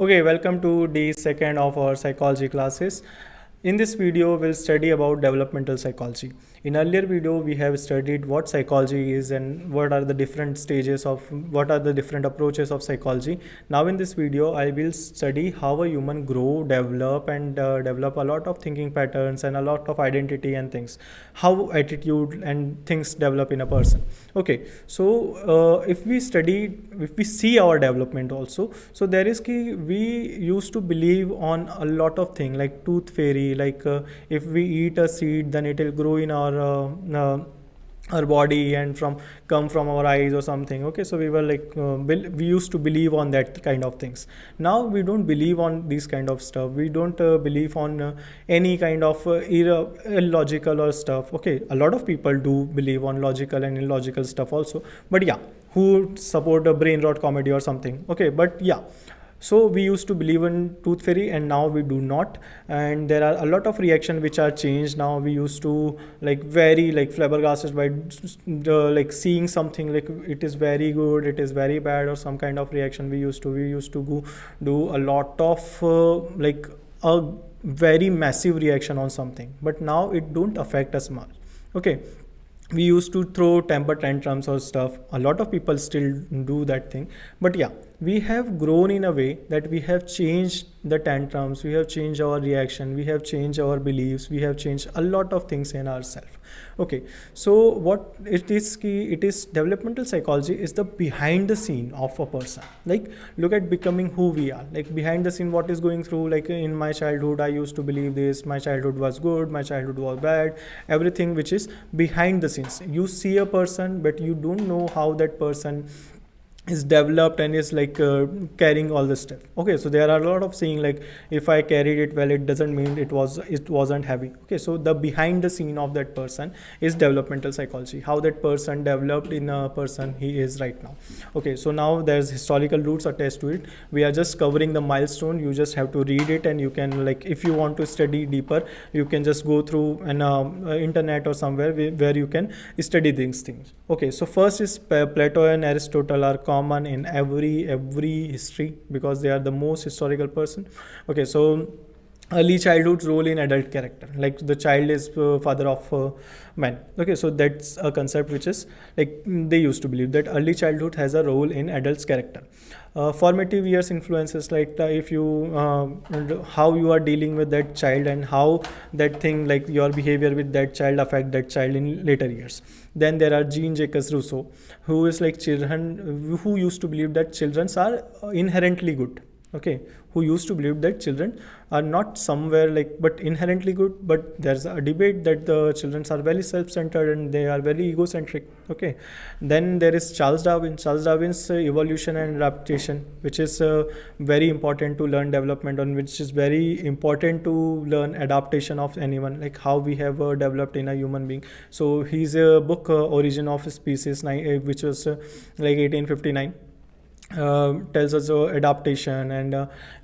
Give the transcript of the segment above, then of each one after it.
Okay, welcome to the second of our psychology classes. In this video, we'll study about developmental psychology. In earlier video, we have studied what psychology is and what are the different stages of what are the different approaches of psychology. Now in this video, I will study how a human grow, develop and develop a lot of thinking patterns and a lot of identity and things. How attitude and things develop in a person. Okay, so if we see our development also, so there is key we used to believe on a lot of things like tooth fairy, like if we eat a seed then it will grow in our body and come from our eyes or something. Okay, so we were like we used to believe on that kind of things. Now we don't believe on these kind of stuff. We don't believe on any kind of illogical or stuff. Okay, a lot of people do believe on logical and illogical stuff also, but yeah, who support a brain rot comedy or something. Okay, but yeah, so we used to believe in tooth fairy and now we do not, and there are a lot of reaction which are changed. Now we used to like very like flabbergasted by like seeing something like it is very good, it is very bad, or some kind of reaction. We used to go do a lot of like a very massive reaction on something, but now it don't affect us much. Okay, we used to throw temper tantrums or stuff. A lot of people still do that thing, but yeah, we have grown in a way that we have changed the tantrums, we have changed our reaction, we have changed our beliefs, we have changed a lot of things in ourselves. Okay, so what it is key, it is developmental psychology is the behind the scene of a person. Like look at becoming who we are, like behind the scene what is going through. Like in my childhood I used to believe this, my childhood was good, my childhood was bad, everything which is behind the scenes. You see a person but you don't know how that person is developed and is like carrying all this stuff. Okay, so there are a lot of saying like if I carried it well, it doesn't mean it wasn't heavy. Okay, so the behind the scene of that person is developmental psychology, how that person developed in a person he is right now. Okay, so now there's historical roots attached to it. We are just covering the milestone. You just have to read it, and you can, like, if you want to study deeper, you can just go through an internet or somewhere where you can study these things. Okay, so first is Plato and Aristotle are common in every history because they are the most historical person. Okay, so early childhood's role in adult character, like the child is father of man. Okay, so that's a concept which is like they used to believe that early childhood has a role in adult's character. Formative years influences, like if you how you are dealing with that child and how that thing, like your behavior with that child, affect that child in later years. Then there are Jean Jacques Rousseau, who is like children, who used to believe that children are inherently good. Okay, who used to believe that children are not somewhere like but inherently good, but there's a debate that the children are very self-centered and they are very egocentric. Okay, then there is Charles Darwin's evolution and adaptation, which is very important to learn development on, which is very important to learn adaptation of anyone, like how we have developed in a human being. So his book Origin of Species, which was like 1859, tells us adaptation and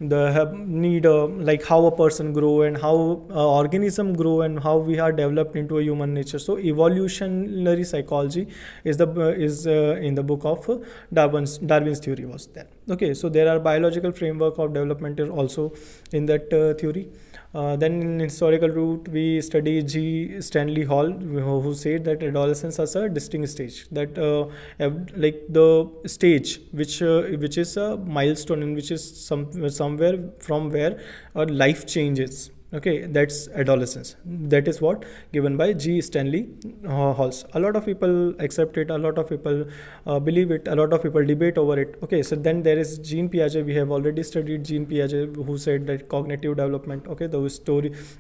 the need like how a person grow and how organism grow and how we are developed into a human nature. So evolutionary psychology is in the book of Darwin's theory was there. Okay, so there are biological framework of development also in that theory. Then in historical route we study G. Stanley Hall, who said that adolescence is a distinct stage, that like the stage which is a milestone and which is somewhere from where life changes. Okay, that's adolescence. That is what given by G. Stanley Halls. A lot of people accept it, a lot of people believe it, a lot of people debate over it. Okay, so then there is Jean Piaget. We have already studied Jean Piaget, who said that cognitive development, okay, those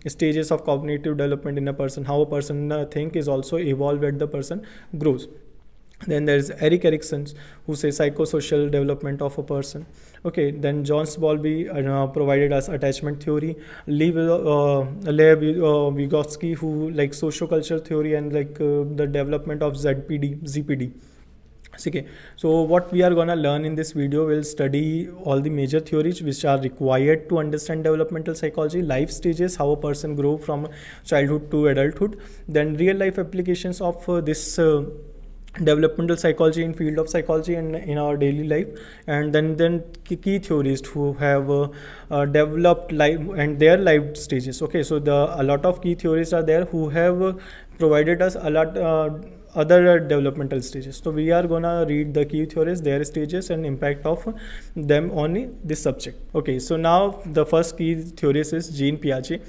stages of cognitive development in a person, how a person think is also evolved as the person grows. Then there is Erik Erikson, who says psychosocial development of a person. Okay, then John Bowlby provided us attachment theory. Lev Vygotsky, who like socioculture theory and like the development of ZPD. Okay, so what we are gonna learn in this video, we'll study all the major theories which are required to understand developmental psychology, life stages, how a person grow from childhood to adulthood, then real life applications of this developmental psychology in field of psychology and in our daily life, and then key theorists who have developed life and their life stages. Okay, so a lot of key theorists are there who have provided us a lot other developmental stages. So we are gonna read the key theories, their stages and impact of them on this subject. Okay, so now the first key theorist is Jean Piaget.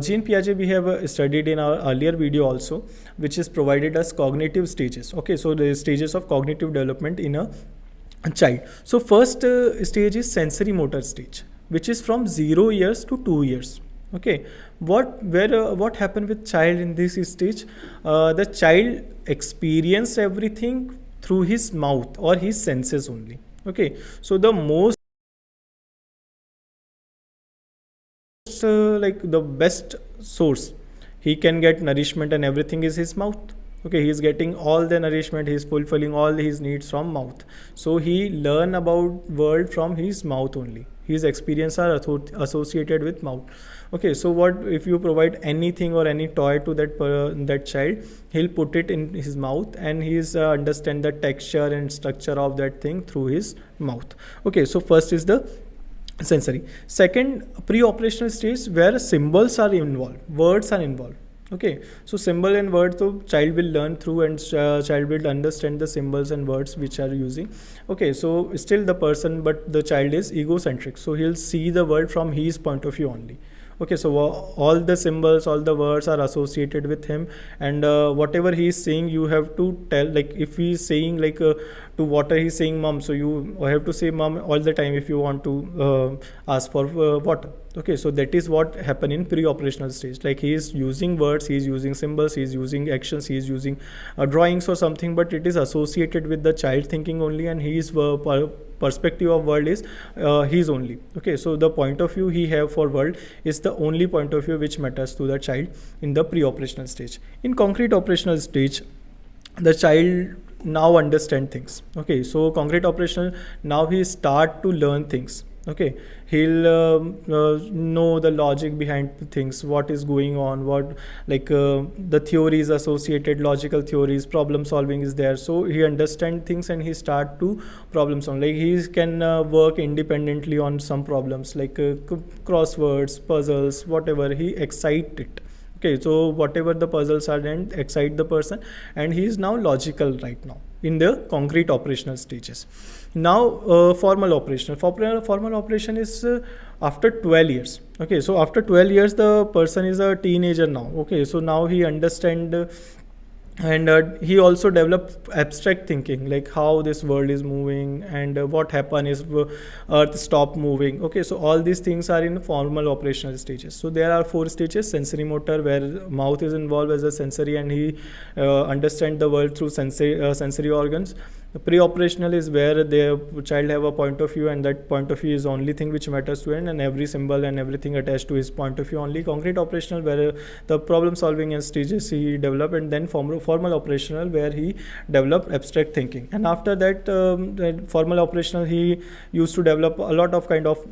Jean Piaget we have studied in our earlier video also, which is provided as cognitive stages. Okay, so the stages of cognitive development in a child. So first stage is sensory motor stage, which is from 0 years to 2 years. Okay, what happened with child in this stage? The child experience everything through his mouth or his senses only. Okay, so the most like the best source he can get nourishment and everything is his mouth. Okay, he is getting all the nourishment, he is fulfilling all his needs from mouth. So he learn about world from his mouth only. His experience are associated with mouth. Okay, so what if you provide anything or any toy to that child, he'll put it in his mouth and he's understand the texture and structure of that thing through his mouth. Okay, so first is the sensory. Second, pre-operational stage where symbols are involved, words are involved. Okay, so symbol and words, so child will learn through and child will understand the symbols and words which are using. Okay, so still the person, but the child is egocentric, so he'll see the world from his point of view only. Okay, so all the symbols, all the words are associated with him, and whatever he is saying, you have to tell. Like if he is saying like to water, he's saying mom, so you have to say mom all the time if you want to ask for water. Okay, so that is what happen in pre-operational stage. Like he is using words, he is using symbols, he is using actions, he is using drawings or something, but it is associated with the child thinking only, and his perspective of world is his only. Okay, so the point of view he have for world is the only point of view which matters to the child in the pre-operational stage. In concrete operational stage, the child now understand things. Okay, so concrete operational, now he start to learn things. Okay, he'll know the logic behind things, what is going on, what like the theories associated, logical theories, problem solving is there, so he understand things and he start to problem solve. Like he can work independently on some problems like crosswords, puzzles, whatever, he excite it. Okay, so whatever the puzzles are and excite the person, and he is now logical right now in the concrete operational stages. Now formal operational. Formal operation is after 12 years. Okay, so after 12 years the person is a teenager now. Okay, so now he understand and he also developed abstract thinking, like how this world is moving and what happen is earth stop moving. Okay, so all these things are in formal operational stages. So there are 4 stages: sensory motor, where mouth is involved as a sensory and he understand the world through sensory organs. The pre-operational is where the child have a point of view, and that point of view is only thing which matters to him, and every symbol and everything attached to his point of view only. Concrete operational, where the problem solving and stages he develop, and then formal operational, where he develop abstract thinking. And after that, formal operational, he used to develop a lot of kind of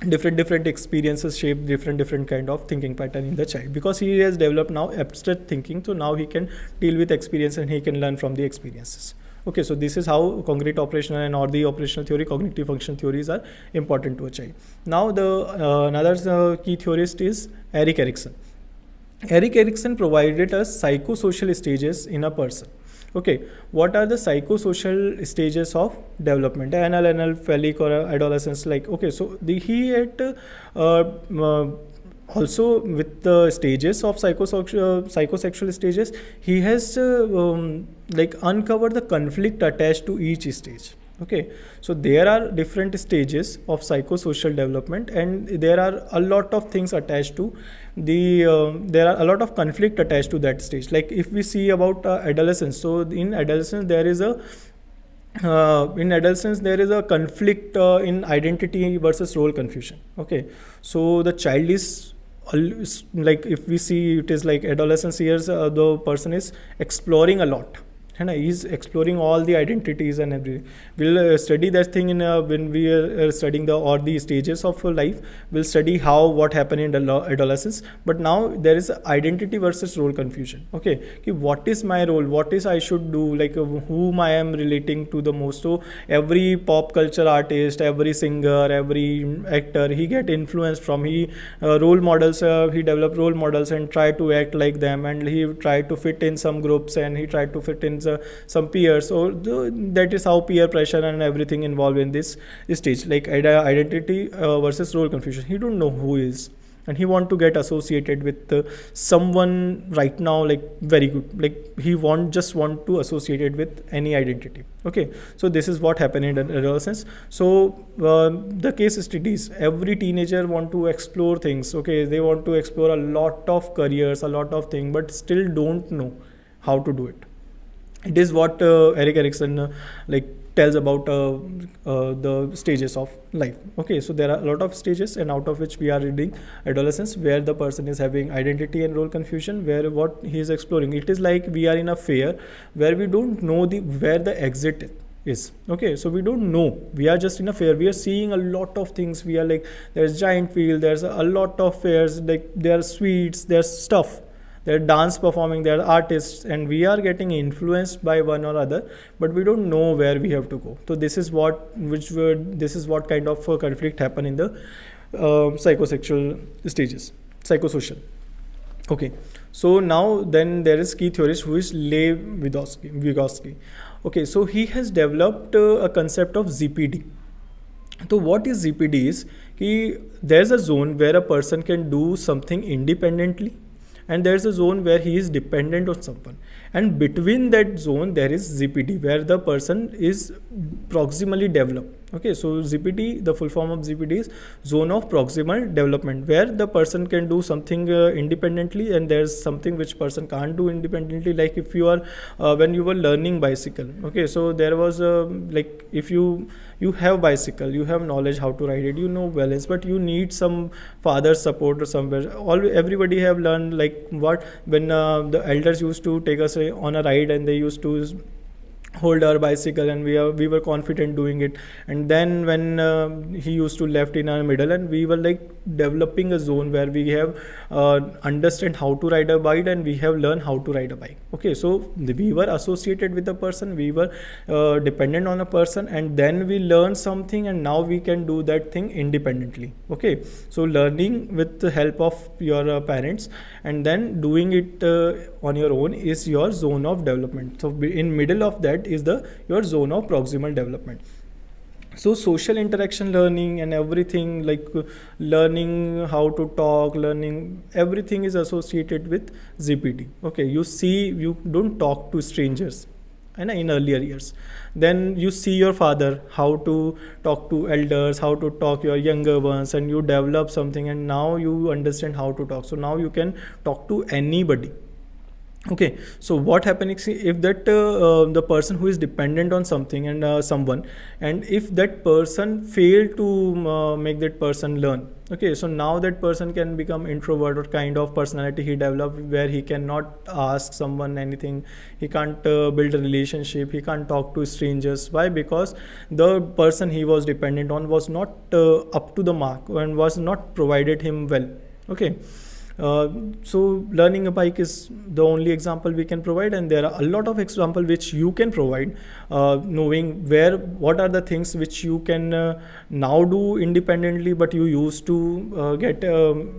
different experiences, shape different kind of thinking pattern in the child, because he has developed now abstract thinking. So now he can deal with experience and he can learn from the experiences. Okay, so this is how concrete operational and or the operational theory, cognitive function theories are important to a child. Now the another key theorist is Erik Erikson. Erik Erikson provided us psychosocial stages in a person. Okay, what are the psychosocial stages of development? Anal, phallic, or adolescence. Like, okay, so he had also with the stages of psychosexual stages, he has like uncovered the conflict attached to each stage. Okay, so there are different stages of psychosocial development, and there are a lot of things attached to the there are a lot of conflict attached to that stage. Like if we see about adolescence, so in adolescence there is a conflict in identity versus role confusion. Okay, so the child is like, if we see, it is like adolescence years, the person is exploring a lot. है ना. He's exploring all the identities and everything. We'll study that thing in when we are studying the stages of life. We'll study what happened in adolescence. But now there is identity versus role confusion. Okay, what is my role, what is I should do, like whom I am relating to the most. So every pop culture artist, every singer, every actor, he get influenced from, he role models, he develop role models and try to act like them, and he try to fit in some groups, and he tried to fit in some peers. So that is how peer pressure and everything involved in this stage, like identity versus role confusion. He don't know who is, and he want to get associated with someone right now, like very good, like he just want to associate it with any identity. Okay, so this is what happened in adolescence. So the case studies, every teenager want to explore things. Okay, they want to explore a lot of careers, a lot of things, but still don't know how to do it. It is what Eric Erickson like tells about the stages of life. Okay, so there are a lot of stages, and out of which we are reading adolescence, where the person is having identity and role confusion, where what he is exploring. It is like we are in a fair where we don't know where the exit is. Okay, so we don't know, we are just in a fair, we are seeing a lot of things. We are like, there's giant field, there's a lot of fairs, like there are sweets, there's stuff, there are dance performing, there are artists, and we are getting influenced by one or other, but we don't know where we have to go. So this is what kind of conflict happen in the psychosexual stages, psychosocial. Okay, so now then there is key theorist who is Lev Vygotsky. Okay, so he has developed a concept of ZPD. So what is ZPD is, there's a zone where a person can do something independently, and there's a zone where he is dependent on someone, and between that zone there is ZPD, where the person is proximally developed. Okay, so ZPD, the full form of ZPD is zone of proximal development, where the person can do something independently, and there's something which person can't do independently. Like if you are when you were learning bicycle, okay, so there was like if you have bicycle, you have knowledge how to ride it, you know balance, but you need some father support or somewhere. Everybody have learned like what, when the elders used to take us on a ride, and they used to hold our bicycle, and we were confident doing it. And then when he used to left in our middle, and we were like developing a zone where we have understand how to ride a bike, and we have learned how to ride a bike. Okay, so we were associated with the person, we were dependent on a person, and then we learned something, and now we can do that thing independently. Okay, so learning with the help of your parents, and then doing it on your own is your zone of development. So in middle of that is your zone of proximal development. So social interaction learning and everything, like learning how to talk, learning everything is associated with ZPD. Okay, you don't talk to strangers in earlier years. Then you see your father how to talk to elders, how to talk your younger ones, and you develop something, and now you understand how to talk. So now you can talk to anybody. Okay, so what happens if that the person who is dependent on something and someone, and if that person fail to make that person learn. Okay, so now that person can become introvert, or kind of personality he developed where he cannot ask someone anything, he can't build a relationship, he can't talk to strangers. Why? Because the person he was dependent on was not up to the mark, and was not provided him well. Okay, so learning a bike is the only example we can provide, and there are a lot of examples which you can provide, knowing what are the things which you can now do independently, but you used to get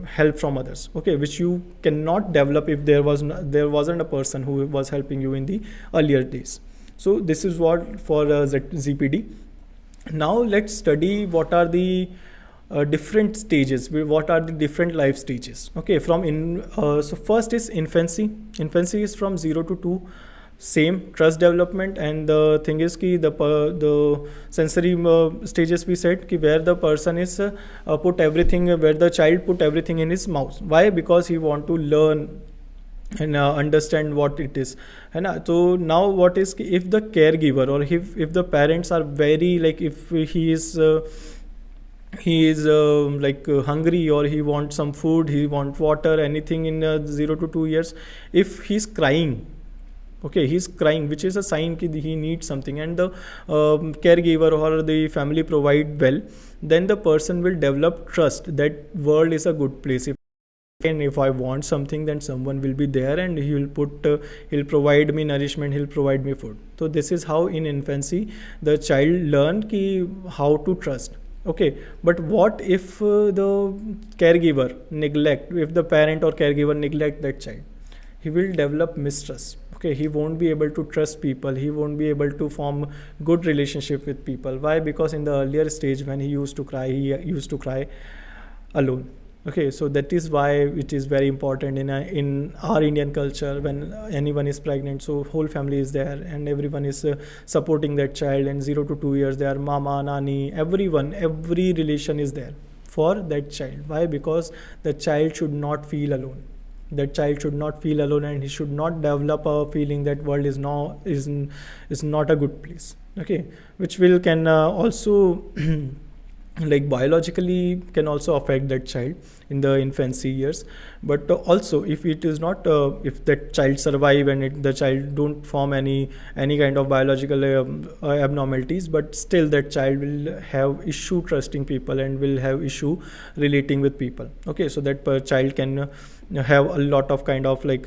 help from others. Okay, which you cannot develop if there wasn't a person who was helping you in the earlier days. So this is what for ZPD. Now let's study what are the different stages, what are the different life stages. Okay, so first is infancy. Infancy is from 0 to 2, same trust development. And the thing is the sensory stages we said where the person is put everything, where the child put everything in his mouth. Why? Because he want to learn and understand what it is. And so now what is, if the caregiver, or if the parents are very, like if he is hungry, or he wants some food, he wants water, anything in 0 to 2 years, if he's crying, Okay, he's crying, which is a sign that he needs something, and the caregiver or the family provide well, then the person will develop trust that world is a good place. If I want something, then someone will be there, and he'll provide me nourishment, he'll provide me food. So this is how in infancy the child learn how to trust. Okay, but what if the caregiver neglect, if the parent or caregiver neglect that child, he will develop mistrust. Okay, he won't be able to trust people, he won't be able to form good relationship with people. Why? Because in the earlier stage, when he used to cry alone. Okay, so that is why it is very important in our Indian culture, when anyone is pregnant, so whole family is there and everyone is supporting that child, and 0 to 2 years there are mama, nani, everyone, every relation is there for that child. Why? Because the child should not feel alone. That child should not feel alone, and he should not develop a feeling that world is not a good place. Okay, which will can also like biologically can also affect that child in the infancy years. But also, if it is not if that child survive and the child don't form any kind of biological abnormalities, but still that child will have issue trusting people and will have issue relating with people. Okay, so that child can have a lot of kind of like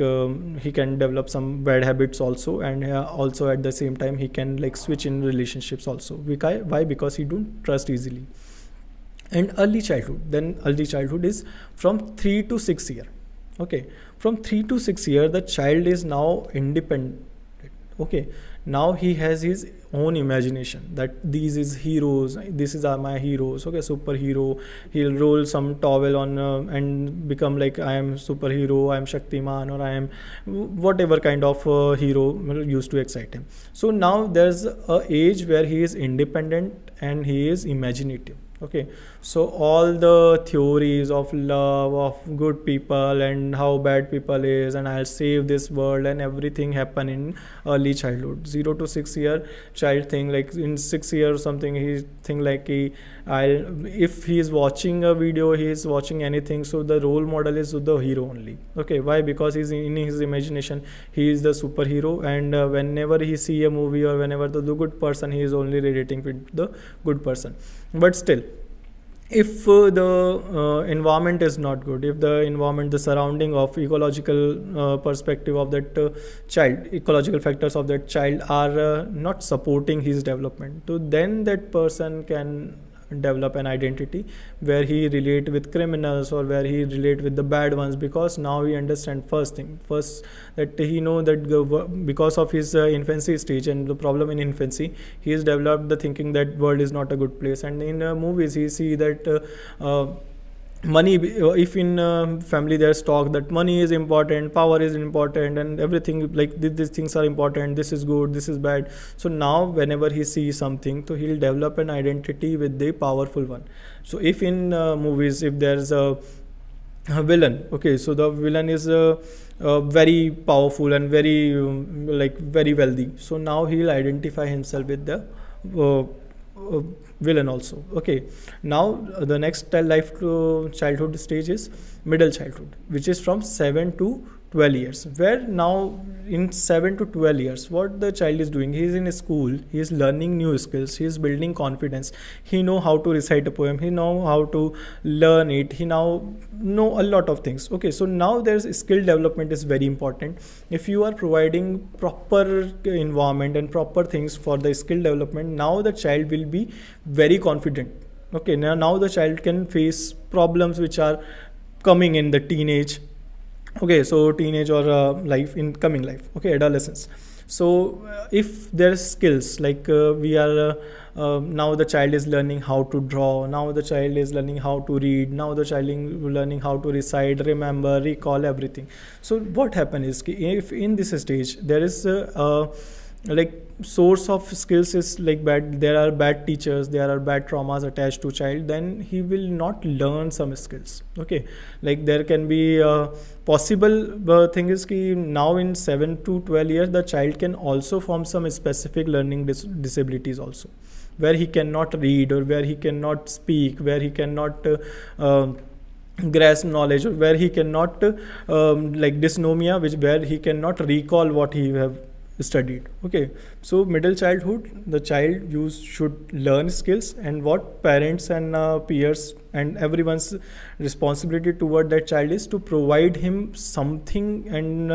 he can develop some bad habits also, and also at the same time he can like switch in relationships also. Why? Because he don't trust easily. And early childhood, then early childhood is from 3 to 6 year. Okay, from 3 to 6 year the child is now independent. Okay, now he has his own imagination that these is heroes, this is are my heroes. Okay, superhero, he'll roll some towel on and become like, I am superhero, I am Shaktiman, or I am whatever kind of hero used to excite him. So now there's a age where he is independent and he is imaginative. Okay, so all the theories of love, of good people and how bad people is, and I'll save this world and everything happen in early childhood. 0 to 6 year child think like in 6 year or something, he think like if he is watching a video, he is watching anything, so the role model is the hero only. Okay, why? Because he's in his imagination, he is the superhero, and whenever he see a movie or whenever the good person, he is only relating with the good person. But still, if the environment is not good, if the environment, the surrounding of ecological perspective of that child, ecological factors of that child are not supporting his development, so then that person can develop an identity where he relate with criminals or where he relate with the bad ones, because now he understand first that he know that because of his infancy stage and the problem in infancy, he has developed the thinking that world is not a good place. And in movies he see that money, if in family there's talk that money is important, power is important, and everything like these things are important, this is good, this is bad. So now whenever he sees something, so he'll develop an identity with the powerful one. So if in movies, if there's a villain, okay, so the villain is very powerful and very like very wealthy, so now he'll identify himself with the villain also. Okay, now the next childhood stage is middle childhood, which is from 7 to 12 years, where now in 7 to 12 years what the child is doing, he is in a school, he is learning new skills, he is building confidence, he know how to recite a poem, he know how to learn it, he now know a lot of things. Okay, so now there's skill development is very important. If you are providing proper environment and proper things for the skill development, now the child will be very confident. Okay, now the child can face problems which are coming in the teenage. Okay, so teenage or life, in coming life. Okay, adolescence. So if there's skills like we are now the child is learning how to draw, now the child is learning how to read, now the child is learning how to recite, remember, recall everything. So what happens is, if in this stage there is like source of skills is like bad, there are bad teachers, there are bad traumas attached to child, then he will not learn some skills. Okay, like there can be possible thing is ki now in 7 to 12 years the child can also form some specific learning disabilities also, where he cannot read, or where he cannot speak, where he cannot grasp knowledge, or where he cannot like dysnomia, where he cannot recall what he have studied. Okay, so middle childhood, the child you should learn skills, and what parents and peers and everyone's responsibility toward that child is to provide him something, and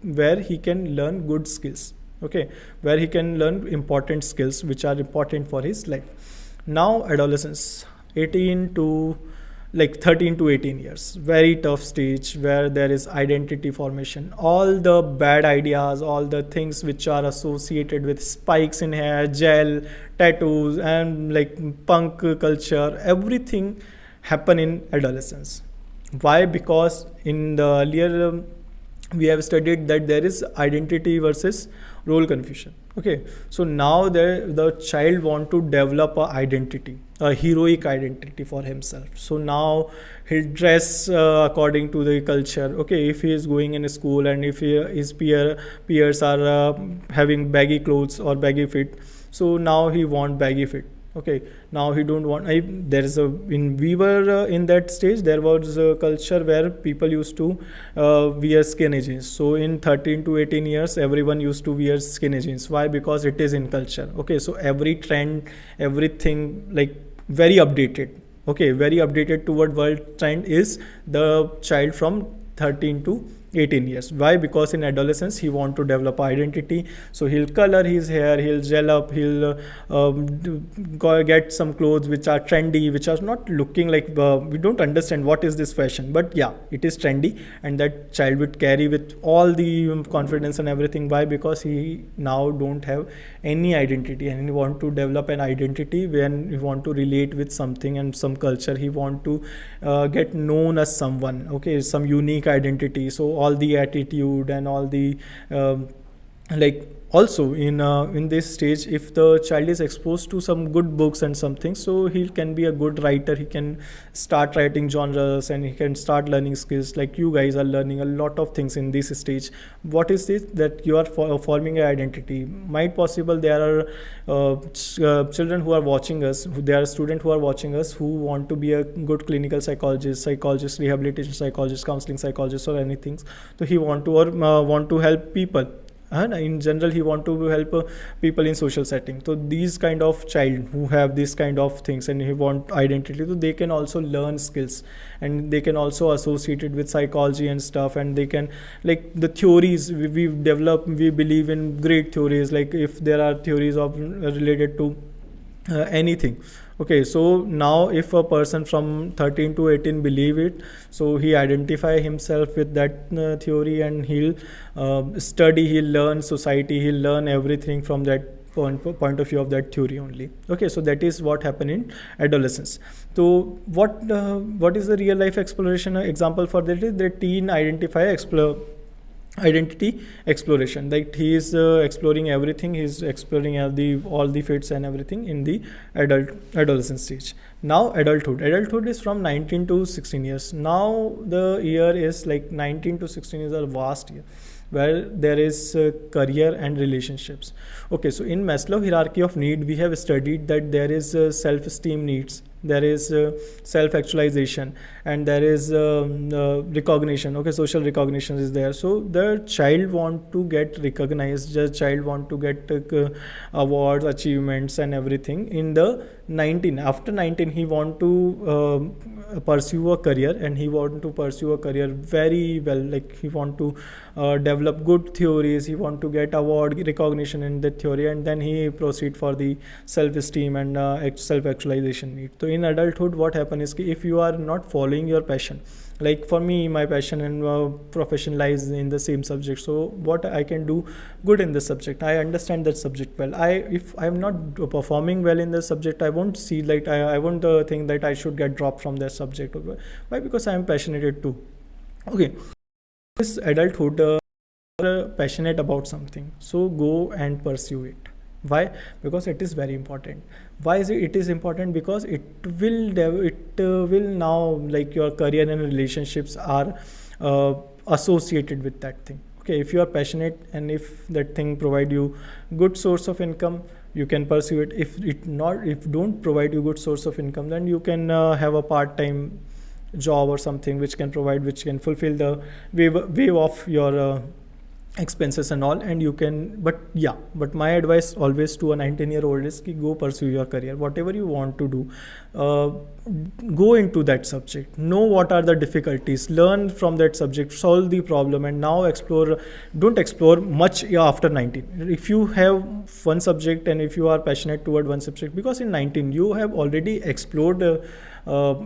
where he can learn good skills. Okay, where he can learn important skills which are important for his life. Now adolescence, 18 to like 13 to 18 years, very tough stage where there is identity formation. All the bad ideas, all the things which are associated with spikes in hair, gel, tattoos, and like punk culture, everything happen in adolescence. Why? Because in the earlier we have studied that there is identity versus role confusion. Okay, so now the child want to develop a identity, a heroic identity for himself. So now he'll dress according to the culture. Okay, if he is going in a school and if his peers are having baggy clothes or baggy fit, so now he want baggy fit. Okay, now he don't want there is a in we were in that stage, there was a culture where people used to wear skinny jeans. So in 13 to 18 years everyone used to wear skinny jeans. Why? Because it is in culture. Okay, so every trend, everything like very updated. Okay, very updated toward world trend is the child from 13 to 18 years. Why? Because in adolescence he want to develop identity, so he'll color his hair, he'll gel up, he'll get some clothes which are trendy, which are not looking like we don't understand what is this fashion, but yeah, it is trendy, and that child would carry with all the confidence and everything. Why? Because he now don't have any identity, and he want to develop an identity when he want to relate with something and some culture. He want to get known as someone. Okay, some unique identity. So all the attitude and all the like also in this stage, if the child is exposed to some good books and something, so he can be a good writer. He can start writing genres and he can start learning skills. Like you guys are learning a lot of things in this stage. What is this? That you are forming an identity. Might possible there are children who are watching us, there are students who are watching us who want to be a good clinical psychologist, rehabilitation psychologist, counseling psychologist, or anything. So he want to or want to help people, and in general he want to help people in social setting. So these kind of child who have this kind of things and he want identity, so they can also learn skills, and they can also associate it with psychology and stuff, and they can like the theories we develop. We believe in great theories, like if there are theories of related to anything. Okay, so now if a person from 13 to 18 believe it, so he identify himself with that theory, and he'll study, he'll learn society, he'll learn everything from that point of view of that theory only. Okay, so that is what happened in adolescence. So what is the real life exploration example for that is the teen identity exploration. Like he is exploring everything, he's exploring all the fits and everything in the adolescent stage. Now adulthood is from 19 to 16 years. Now the year is like 19 to 16 is a vast year where there is career and relationships. Okay, so in Maslow hierarchy of need, we have studied that there is self-esteem needs, there is self-actualization, and there is recognition. Okay, social recognition is there. So the child want to get recognized, the child want to get awards, achievements, and everything. In the 19, after 19, he want to pursue a career, and he want to pursue a career very well. Like he want to develop good theories, he want to get award recognition in that theory, and then he proceed for the self-esteem and self-actualization need. So in adulthood, what happens is if you are not following your passion, like for me, my passion and profession lies in the same subject. So what I can do good in this subject, I understand that subject well. If I'm not performing well in the subject, I won't see like I won't think that I should get dropped from that subject. Why? Because I am passionate too. Okay, this adulthood, passionate about something, so go and pursue it. Why? Because it is very important. Why is it is important? Because it will now, like your career and relationships are associated with that thing. Okay, if you are passionate and if that thing provide you good source of income, you can pursue it. If don't provide you good source of income, then you can have a part-time job or something which can fulfill the wave of your expenses and all, and you can, but my advice always to a 19-year-old is ki go pursue your career, whatever you want to do. uh, Go into that subject, know what are the difficulties, learn from that subject, solve the problem, and now explore. Don't explore much after 19. If you have one subject and if you are passionate toward one subject, because in 19 you have already explored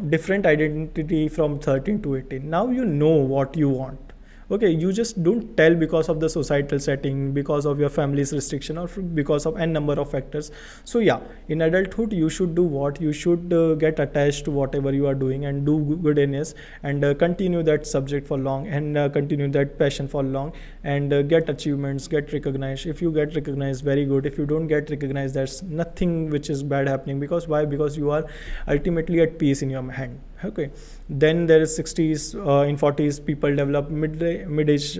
different identity from 13 to 18. Now you know what you want. Okay, you just don't tell because of the societal setting, because of your family's restriction, or because of n number of factors. So yeah, in adulthood you should do what you should, get attached to whatever you are doing and do goodness, and continue that subject for long, and continue that passion for long, and get achievements, get recognized. If you get recognized, very good. If you don't get recognized, there's nothing which is bad happening. Because why? Because you are ultimately at peace in your hand. Okay, then there is 60s, in 40s people develop mid-age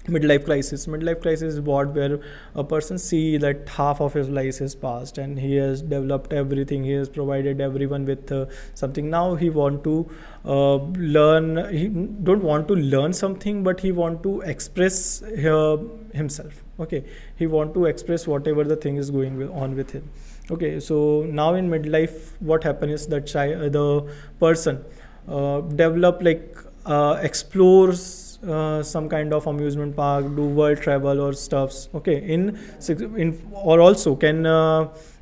midlife crisis. Midlife crisis is what, where a person see that half of his life is passed and he has developed everything, he has provided everyone with something. Now he want to learn, he don't want to learn something, but he want to express himself. Okay, he want to express whatever the thing is going on with him. Okay, so now in midlife what happens is that the person develop, like explores some kind of amusement park, do world travel or stuffs. Okay, or also can,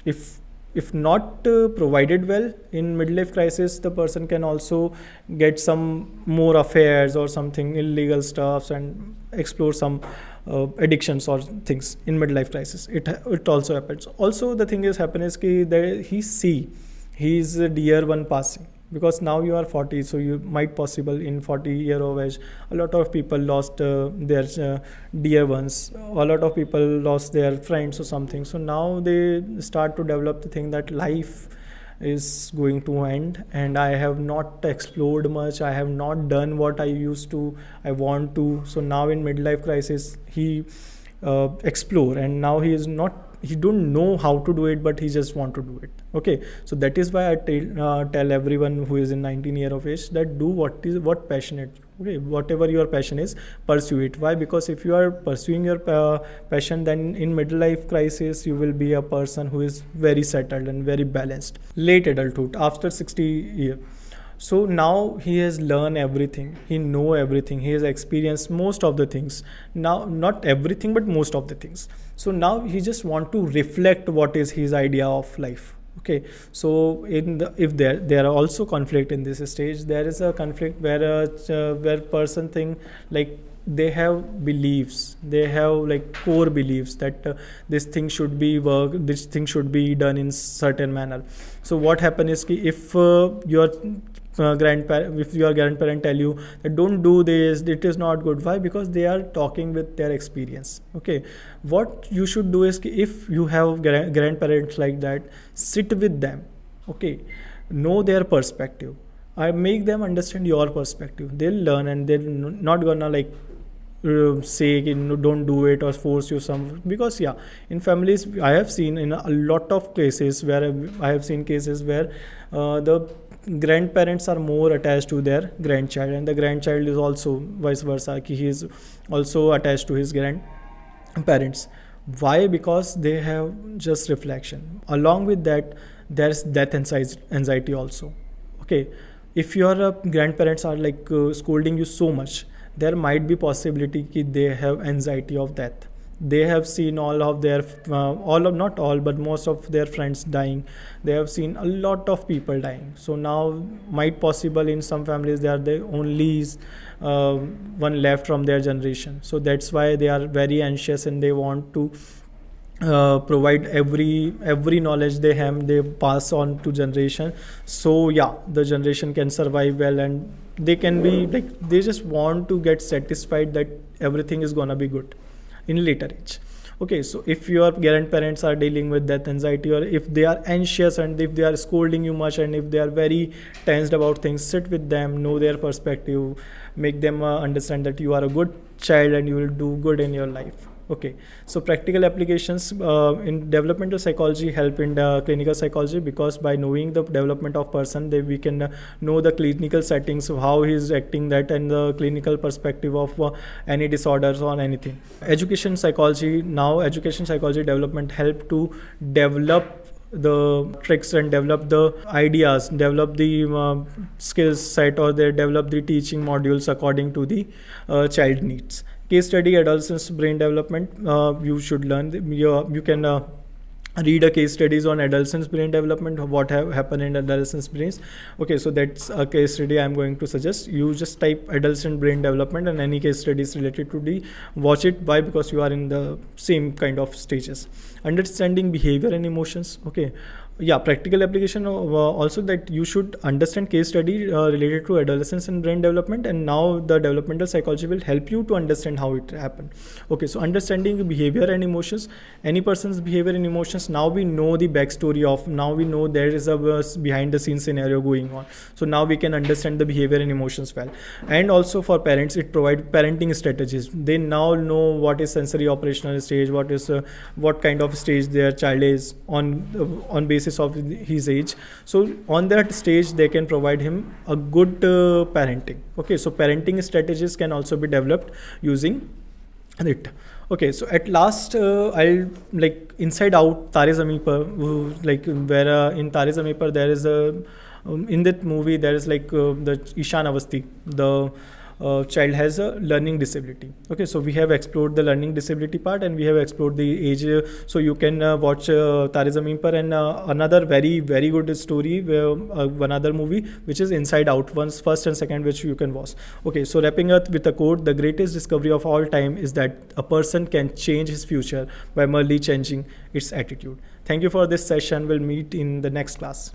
if not provided well in midlife crisis, the person can also get some more affairs or something illegal stuffs and explore some addictions or things in midlife crisis. It also happens. Also the thing is happiness ki he see his dear one passing, because now you are 40, so you might possible in 40-year of age a lot of people lost their dear ones, a lot of people lost their friends or something. So now they start to develop the thing that life is going to end and I have not explored much, I have not done what I want to. So now in midlife crisis he explore, and now he don't know how to do it, but he just want to do it. Okay, so that is why I tell everyone who is in 19-year of age that do what passionate. Okay, whatever your passion is, pursue it. Why? Because if you are pursuing your passion, then in midlife crisis you will be a person who is very settled and very balanced. Late adulthood, after 60 years. So now he has learned everything, he know everything, he has experienced most of the things. Now, not everything, but most of the things. So now he just want to reflect what is his idea of life. Okay, so if there are also conflict in this stage, there is a conflict where person think like they have beliefs, they have like core beliefs that this thing should be this thing should be done in certain manner. So what happen is if your grandparent tell you that don't do this, it is not good. Why? Because they are talking with their experience. Okay, what you should do is if you have grandparents like that, sit with them. Okay, know their perspective. I make them understand your perspective. They'll learn and they're not gonna like say don't do it or force you some. Because yeah, in families I have seen in a lot of cases where the grandparents are more attached to their grandchild, and the grandchild is also vice versa, he is also attached to his grandparents. Why? Because they have just reflection. Along with that, there's death anxiety also. Okay, if your grandparents are like scolding you so much, there might be possibility that they have anxiety of death. They have seen all of their not all but most of their friends dying. They have seen a lot of people dying. So now might possible in some families they are the only one left from their generation. So that's why they are very anxious and they want to provide every knowledge they have, they pass on to generation. So yeah, the generation can survive well, and they can be like, they just want to get satisfied that everything is gonna be good in later age. Okay, so if your grandparents are dealing with that anxiety, or if they are anxious and if they are scolding you much and if they are very tensed about things, sit with them, know their perspective, make them understand that you are a good child and you will do good in your life. Okay, so practical applications in developmental psychology help in the clinical psychology, because by knowing the development of person, we can know the clinical settings of how he is acting that, and the clinical perspective of any disorders or anything. Education psychology development help to develop the tricks and develop the ideas, develop the skills set, or they develop the teaching modules according to the child needs. Case study adolescence brain development. You should learn. You can read a case studies on adolescence brain development, what have happened in adolescence brains. Okay, so that's a case study I'm going to suggest. You just type adolescent brain development and any case studies related to the watch it. Why? Because you are in the same kind of stages. Understanding behavior and emotions. Okay, yeah, practical application also, that you should understand case study related to adolescence and brain development, and now the developmental psychology will help you to understand how it happened. Okay, so understanding behavior and emotions, any person's behavior and emotions. Now we know the backstory of, now we know there is a behind the scenes scenario going on, so now we can understand the behavior and emotions well. And also for parents, it provides parenting strategies. They now know what is sensory operational stage, what is what kind of stage their child is on basis of his age. So on that stage they can provide him a good parenting. Okay, so parenting strategies can also be developed using it. Okay, so at last I'll, like, Inside Out, Tare Zameen Par, like where in Tare Zameen Par there is a in that movie there is like the Ishan Avasti, the child has a learning disability. Okay, so we have explored the learning disability part, and we have explored the age. So you can watch Tare Zameen Par, and another very very good story, another movie which is Inside Out, first and second, which you can watch. Okay, so wrapping up with a quote: the greatest discovery of all time is that a person can change his future by merely changing its attitude. Thank you for this session. We'll meet in the next class.